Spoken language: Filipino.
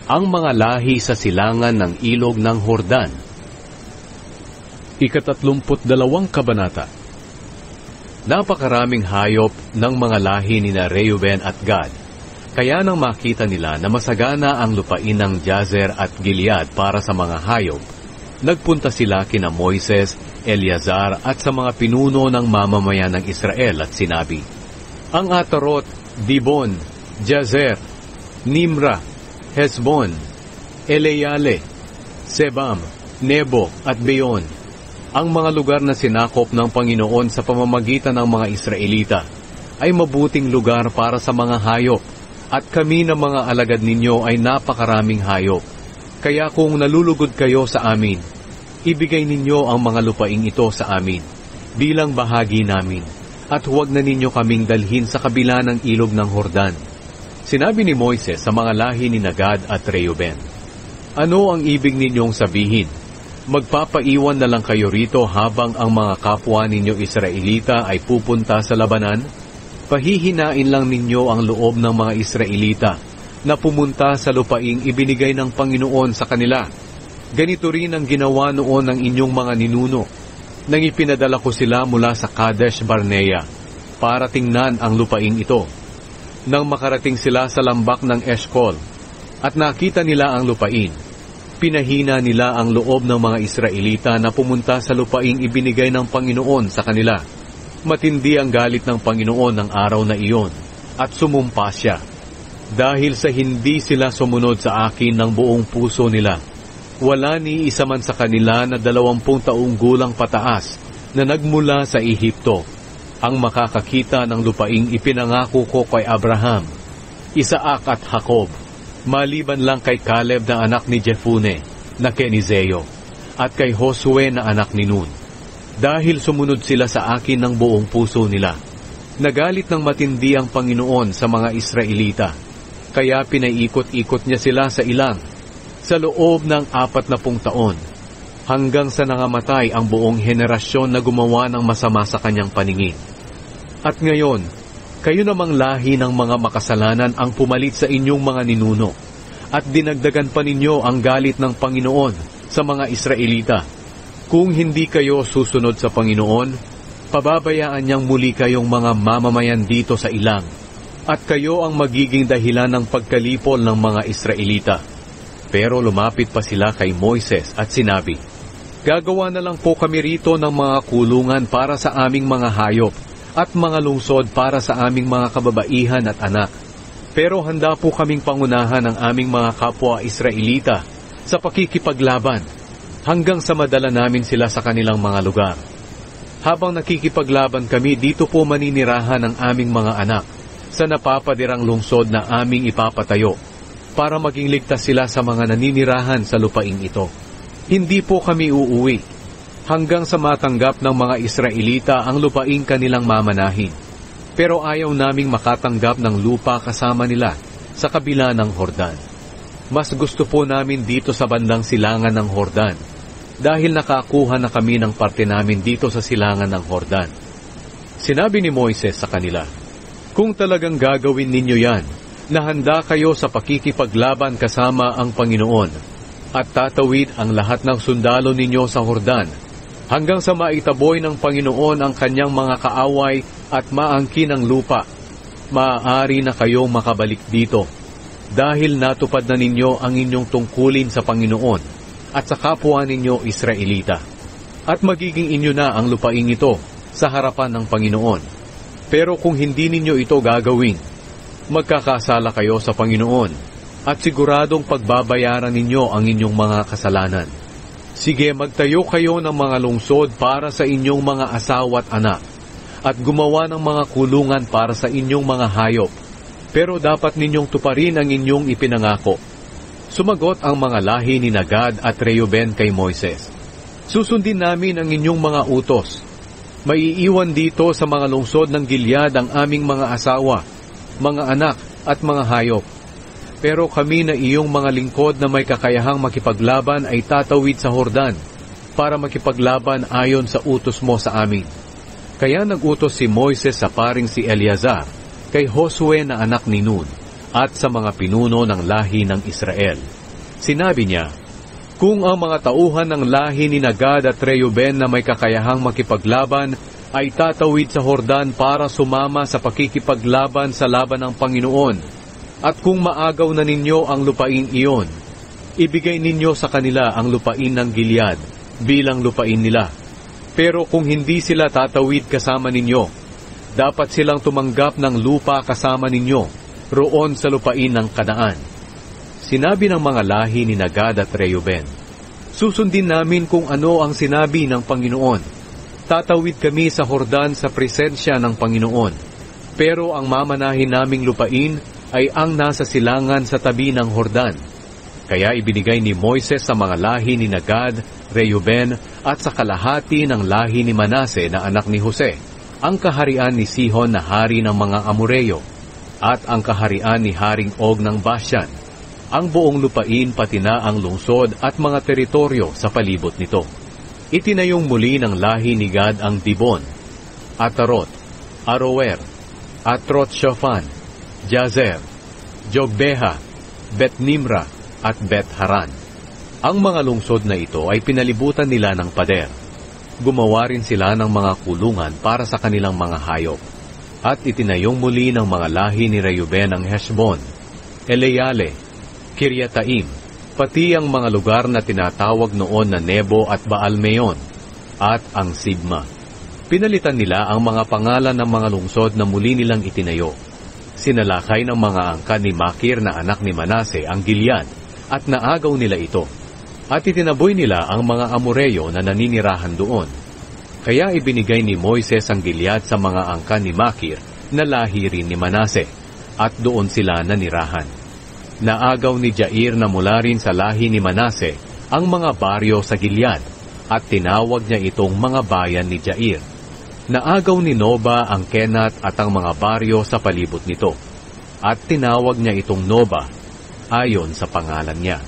ang mga lahi sa silangan ng ilog ng Hordan. 32 Kabanata. Napakaraming hayop ng mga lahi ni Reuben at Gad, kaya nang makita nila na masagana ang lupain ng Jazer at Gilead para sa mga hayop, nagpunta sila kina Moises, Eleazar at sa mga pinuno ng mamamayan ng Israel at sinabi, ang Atarot, Dibon, Jazer, Nimra, Hesbon, Eleale, Sebam, Nebo at Beon, ang mga lugar na sinakop ng Panginoon sa pamamagitan ng mga Israelita, ay mabuting lugar para sa mga hayop, at kami na mga alagad ninyo ay napakaraming hayop. Kaya kung nalulugod kayo sa amin, ibigay ninyo ang mga lupaing ito sa amin, bilang bahagi namin, at huwag na ninyo kaming dalhin sa kabila ng ilog ng Hordan. Sinabi ni Moises sa mga lahi ni Gad at Reuben, ano ang ibig ninyong sabihin? Magpapaiwan na lang kayo rito habang ang mga kapwa ninyo Israelita ay pupunta sa labanan? Pahihinain lang ninyo ang loob ng mga Israelita na pumunta sa lupaing ibinigay ng Panginoon sa kanila. Ganito rin ang ginawa noon ng inyong mga ninuno, nang ipinadala ko sila mula sa Kadesh Barnea para tingnan ang lupaing ito. Nang makarating sila sa lambak ng Eshcol at nakita nila ang lupain, pinahina nila ang loob ng mga Israelita na pumunta sa lupaing ibinigay ng Panginoon sa kanila. Matindi ang galit ng Panginoon ng araw na iyon at sumumpa siya. Dahil sa hindi sila sumunod sa akin ng buong puso nila, wala ni isa man sa kanila na 20 taong gulang pataas na nagmula sa Ehipto ang makakakita ng lupaing ipinangako ko kay Abraham, Isaac at Jacob, maliban lang kay Caleb na anak ni Jefune na Kenizeo at kay Josue na anak ni Nun. Dahil sumunod sila sa akin ng buong puso nila, nagalit ng matindi ang Panginoon sa mga Israelita, kaya pinaiikot-ikot niya sila sa ilang sa loob ng 40 taon, hanggang sa nangamatay ang buong henerasyon na gumawa ng masama sa kanyang paningin. At ngayon, kayo namang lahi ng mga makasalanan ang pumalit sa inyong mga ninuno, at dinagdagan pa ninyo ang galit ng Panginoon sa mga Israelita. Kung hindi kayo susunod sa Panginoon, pababayaan niyang muli kayong mga mamamayan dito sa ilang, at kayo ang magiging dahilan ng pagkalipol ng mga Israelita. Pero lumapit pa sila kay Moises at sinabi, gagawa na lang po kami rito ng mga kulungan para sa aming mga hayop, at mga lungsod para sa aming mga kababaihan at anak. Pero handa po kaming pangunahan ang aming mga kapwa Israelita sa pakikipaglaban hanggang sa madala namin sila sa kanilang mga lugar. Habang nakikipaglaban kami, dito po maninirahan ang aming mga anak sa napapadirang lungsod na aming ipapatayo para maging ligtas sila sa mga naninirahan sa lupaing ito. Hindi po kami uuwi hanggang sa matanggap ng mga Israelita ang lupaing kanilang mamanahin. Pero ayaw naming makatanggap ng lupa kasama nila sa kabila ng Hordan. Mas gusto po namin dito sa bandang silangan ng Hordan, dahil nakakuha na kami ng parte namin dito sa silangan ng Hordan. Sinabi ni Moises sa kanila, kung talagang gagawin ninyo yan, na handa kayo sa pakikipaglaban kasama ang Panginoon, at tatawid ang lahat ng sundalo ninyo sa Hordan, hanggang sa maitaboy ng Panginoon ang kanyang mga kaaway at maangkin ang lupa, maaari na kayong makabalik dito, dahil natupad na ninyo ang inyong tungkulin sa Panginoon at sa kapwa ninyo Israelita, at magiging inyo na ang lupaing ito sa harapan ng Panginoon. Pero kung hindi ninyo ito gagawin, magkakasala kayo sa Panginoon, at siguradong pagbabayaran ninyo ang inyong mga kasalanan. Sige, magtayo kayo ng mga lungsod para sa inyong mga asawa at anak, at gumawa ng mga kulungan para sa inyong mga hayop, pero dapat ninyong tuparin ang inyong ipinangako. Sumagot ang mga lahi ni Gad at Reuben kay Moises, susundin namin ang inyong mga utos. Maiiwan dito sa mga lungsod ng Gilead ang aming mga asawa, mga anak at mga hayop. Pero kami na iyong mga lingkod na may kakayahang makipaglaban ay tatawid sa Hordan para makipaglaban ayon sa utos mo sa amin. Kaya nag-utos si Moises sa paring si Eleazar kay Josue na anak ni Nun at sa mga pinuno ng lahi ng Israel. Sinabi niya, kung ang mga tauhan ng lahi ni Gad at Reuben na may kakayahang makipaglaban ay tatawid sa Hordan para sumama sa pakikipaglaban sa laban ng Panginoon, at kung maagaw na ninyo ang lupain iyon, ibigay ninyo sa kanila ang lupain ng Gilead bilang lupain nila. Pero kung hindi sila tatawid kasama ninyo, dapat silang tumanggap ng lupa kasama ninyo roon sa lupain ng Kanaan. Sinabi ng mga lahi ni Gad at Reuben, susundin namin kung ano ang sinabi ng Panginoon. Tatawid kami sa Hordan sa presensya ng Panginoon. Pero ang mamanahin naming lupain ay ang nasa silangan sa tabi ng Hordan. Kaya ibinigay ni Moises sa mga lahi ni Gad, Reuben at sa kalahati ng lahi ni Manase na anak ni Jose, ang kaharian ni Sihon na hari ng mga Amoreyo, at ang kaharian ni Haring Og ng Bashan, ang buong lupain pati na ang lungsod at mga teritoryo sa palibot nito. Itinayong muli ng lahi ni Gad ang Dibon, Atarot, Aroer, Atrot-Shofan, Jazer, Jogbeha, Bet-Nimra at Bet-Haran. Ang mga lungsod na ito ay pinalibutan nila ng pader. Gumawa rin sila ng mga kulungan para sa kanilang mga hayop. At itinayong muli ng mga lahi ni Reuben ang Heshbon, Eleale, Kiryataim, pati ang mga lugar na tinatawag noon na Nebo at Baal-Meon, at ang Sibma. Pinalitan nila ang mga pangalan ng mga lungsod na muli nilang itinayo. Sinalakay ng mga angkan ni Makir na anak ni Manase ang Gilead, at naagaw nila ito. At itinaboy nila ang mga Amoreyo na naninirahan doon. Kaya ibinigay ni Moises ang Gilead sa mga angkan ni Makir na lahi rin ni Manase, at doon sila nanirahan. Naagaw ni Jair na mula rin sa lahi ni Manase ang mga baryo sa Gilead, at tinawag niya itong mga bayan ni Jair. Naagaw ni Noba ang Kenat at ang mga baryo sa palibot nito, at tinawag niya itong Noba ayon sa pangalan niya.